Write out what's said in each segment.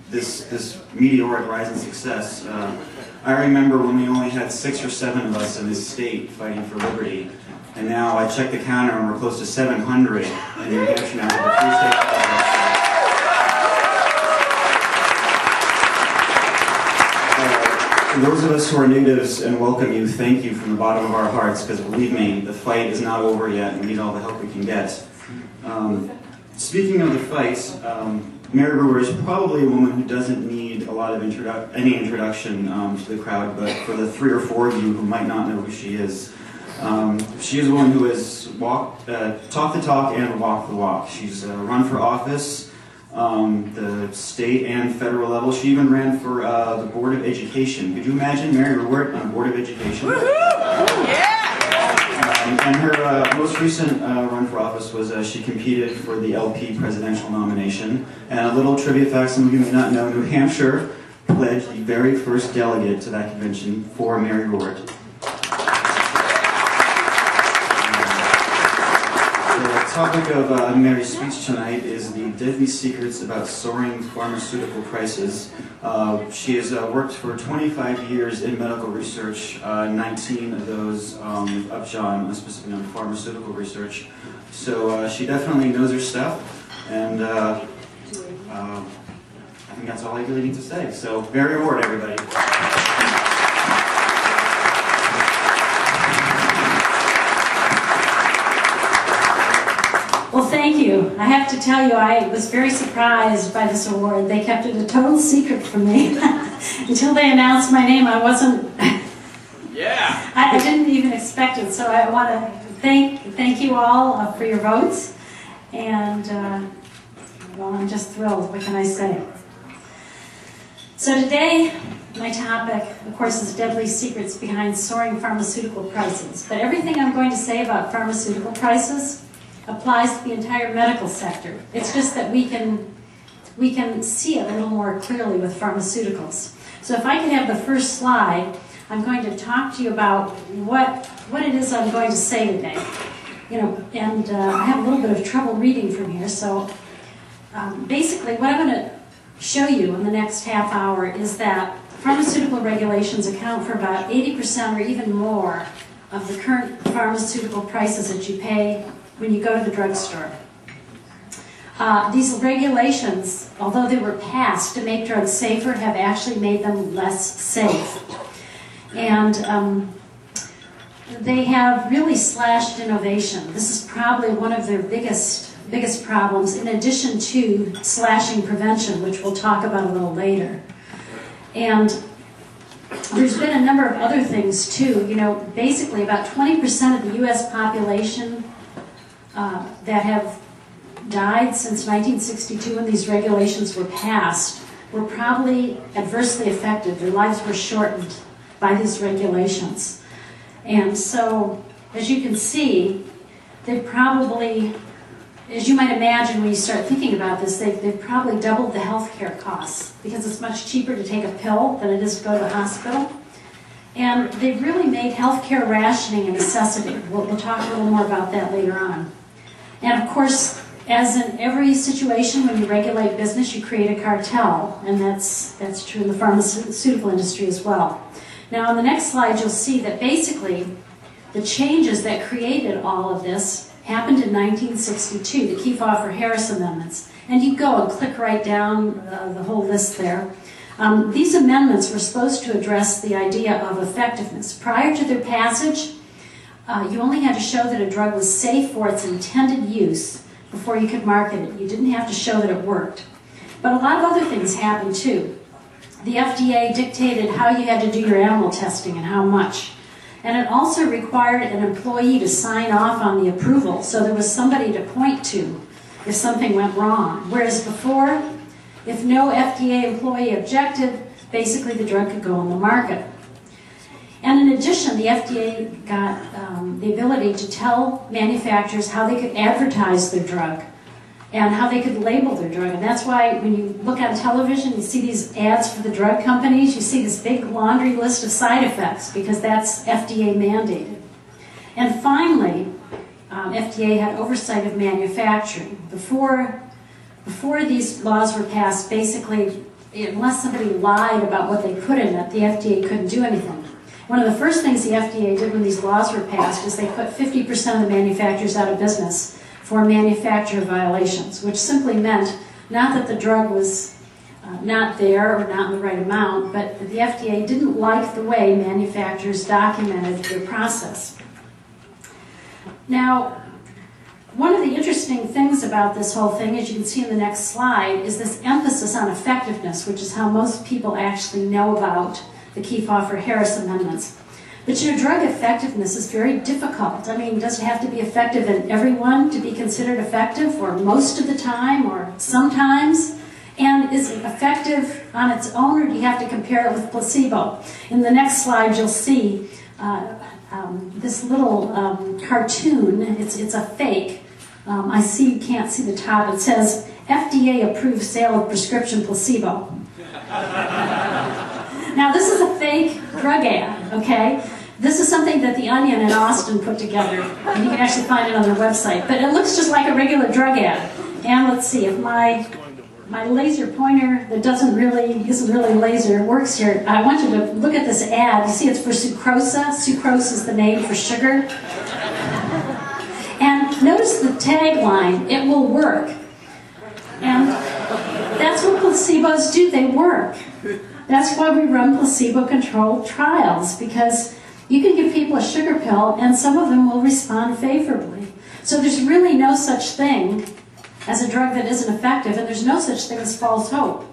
this meteoric rise in success. I remember when we only had 6 or 7 of us in this state fighting for liberty, and now I check the counter and we're close to 700 in New Hampshire now with the free state. Those of us who are natives and welcome you, thank you from the bottom of our hearts, because believe me, the fight is not over yet and we need all the help we can get. Speaking of the fight, Mary Ruwart is probably a woman who doesn't need a lot of any introduction to the crowd, but for the 3 or 4 of you who might not know who she is a woman who has talked the talk and walked the walk. She's run for office, the state and federal level. She even ran for the Board of Education. Could you imagine Mary Ruwart on Board of Education? And her most recent run for office was she competed for the LP presidential nomination. And a little trivia fact some of you may not know, New Hampshire pledged the very first delegate to that convention for Mary Ruwart. The topic of Mary's speech tonight is the deadly secrets about soaring pharmaceutical prices. She has worked for 25 years in medical research, 19 of those with Upjohn, specifically on pharmaceutical research. So she definitely knows her stuff, and I think that's all I really need to say. So, Mary Ruwart, everybody. Well, thank you. I have to tell you, I was very surprised by this award. They kept it a total secret from me. Until they announced my name, I wasn't... Yeah! I didn't even expect it, so I want to thank you all for your votes. And, well, I'm just thrilled. What can I say? So today, my topic, of course, is deadly secrets behind soaring pharmaceutical prices. But everything I'm going to say about pharmaceutical prices applies to the entire medical sector. It's just that we can see it a little more clearly with pharmaceuticals. So if I could have the first slide, I'm going to talk to you about what it is I'm going to say today. And I have a little bit of trouble reading from here, so basically what I'm going to show you in the next half hour is that pharmaceutical regulations account for about 80% or even more of the current pharmaceutical prices that you pay when you go to the drugstore. These regulations, although they were passed to make drugs safer, have actually made them less safe. And they have really slashed innovation. This is probably one of their biggest problems, in addition to slashing prevention, which we'll talk about a little later. And there's been a number of other things too. Basically about 20% of the U.S. population that have died since 1962 when these regulations were passed were probably adversely affected. Their lives were shortened by these regulations. And so, as you can see, they've probably, as you might imagine when you start thinking about this, they've probably doubled the health care costs because it's much cheaper to take a pill than it is to go to the hospital. And they've really made health care rationing a necessity. We'll talk a little more about that later on. And of course, as in every situation when you regulate business, you create a cartel, and that's true in the pharmaceutical industry as well. Now on the next slide, you'll see that basically the changes that created all of this happened in 1962, the Kefauver-Harris amendments. And you go and click right down the whole list there. These amendments were supposed to address the idea of effectiveness. Prior to their passage, you only had to show that a drug was safe for its intended use before you could market it. You didn't have to show that it worked. But a lot of other things happened too. The FDA dictated how you had to do your animal testing and how much. And it also required an employee to sign off on the approval, so there was somebody to point to if something went wrong. Whereas before, if no FDA employee objected, basically the drug could go on the market. And in addition, the FDA got the ability to tell manufacturers how they could advertise their drug and how they could label their drug. And that's why when you look on television, you see these ads for the drug companies, you see this big laundry list of side effects because that's FDA mandated. And finally, FDA had oversight of manufacturing. Before these laws were passed, basically unless somebody lied about what they put in it, the FDA couldn't do anything. One of the first things the FDA did when these laws were passed is they put 50% of the manufacturers out of business for manufacturer violations, which simply meant not that the drug was not there or not in the right amount, but the FDA didn't like the way manufacturers documented their process. Now, one of the interesting things about this whole thing, as you can see in the next slide, is this emphasis on effectiveness, which is how most people actually know about the Kefauver-Harris amendments. But you know, drug effectiveness is very difficult. I mean, does it have to be effective in everyone to be considered effective, or most of the time, or sometimes? And is it effective on its own, or do you have to compare it with placebo? In the next slide, you'll see this little cartoon. It's a fake. I see you can't see the top. It says, FDA approved sale of prescription placebo. Now, this is a fake drug ad, okay? This is something that The Onion in Austin put together, and you can actually find it on their website. But it looks just like a regular drug ad. And let's see, if my laser pointer that isn't really laser works here, I want you to look at this ad. You see it's for sucrosa. Sucrose is the name for sugar. And notice the tagline, it will work. And that's what placebos do, they work. That's why we run placebo-controlled trials, because you can give people a sugar pill and some of them will respond favorably. So there's really no such thing as a drug that isn't effective, and there's no such thing as false hope,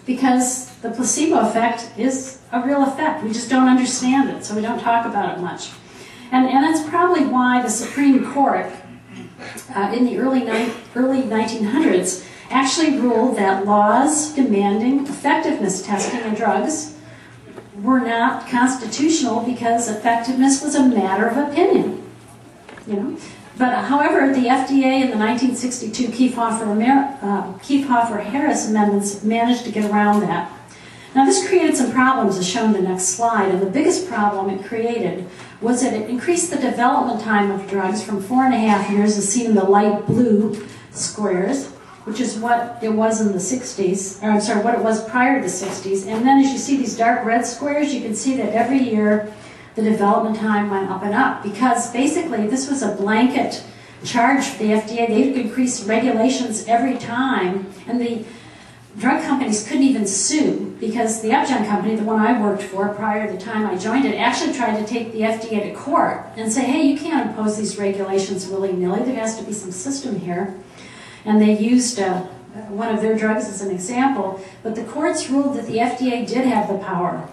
because the placebo effect is a real effect. We just don't understand it, so we don't talk about it much. And that's probably why the Supreme Court in the early 1900s actually ruled that laws demanding effectiveness testing in drugs were not constitutional, because effectiveness was a matter of opinion. You know? But however, the FDA in the 1962 Kefauver-Harris amendments managed to get around that. Now, this created some problems, as shown in the next slide, and the biggest problem it created was that it increased the development time of drugs from 4.5 years, as seen in the light blue squares, which is what it was in the 60s, or I'm sorry, what it was prior to the 60s. And then as you see these dark red squares, you can see that every year the development time went up and up, because basically this was a blanket charge for the FDA. They increased regulations every time, and the drug companies couldn't even sue, because the Upjohn company, the one I worked for prior to the time I joined it, actually tried to take the FDA to court and say, hey, you can't impose these regulations willy-nilly. There has to be some system here. And they used one of their drugs as an example, but the courts ruled that the FDA did have the power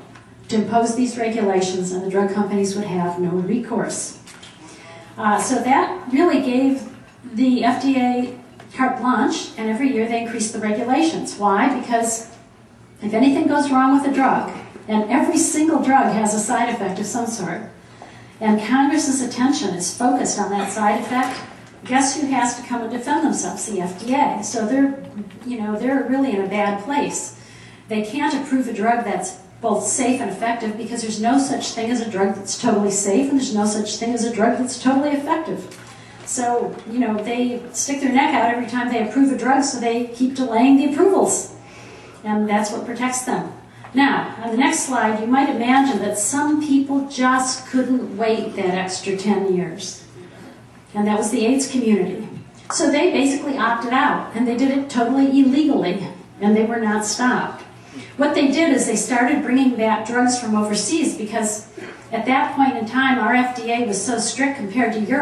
to impose these regulations, and the drug companies would have no recourse. So that really gave the FDA carte blanche, and every year they increased the regulations. Why? Because if anything goes wrong with a drug, and every single drug has a side effect of some sort, and Congress's attention is focused on that side effect, guess who has to come and defend themselves? The FDA. So they're really in a bad place. They can't approve a drug that's both safe and effective, because there's no such thing as a drug that's totally safe, and there's no such thing as a drug that's totally effective. So, they stick their neck out every time they approve a drug, so they keep delaying the approvals. And that's what protects them. Now, on the next slide, you might imagine that some people just couldn't wait that extra 10 years. And that was the AIDS community. So they basically opted out, and they did it totally illegally, and they were not stopped. What they did is they started bringing back drugs from overseas, because at that point in time, our FDA was so strict compared to Europe.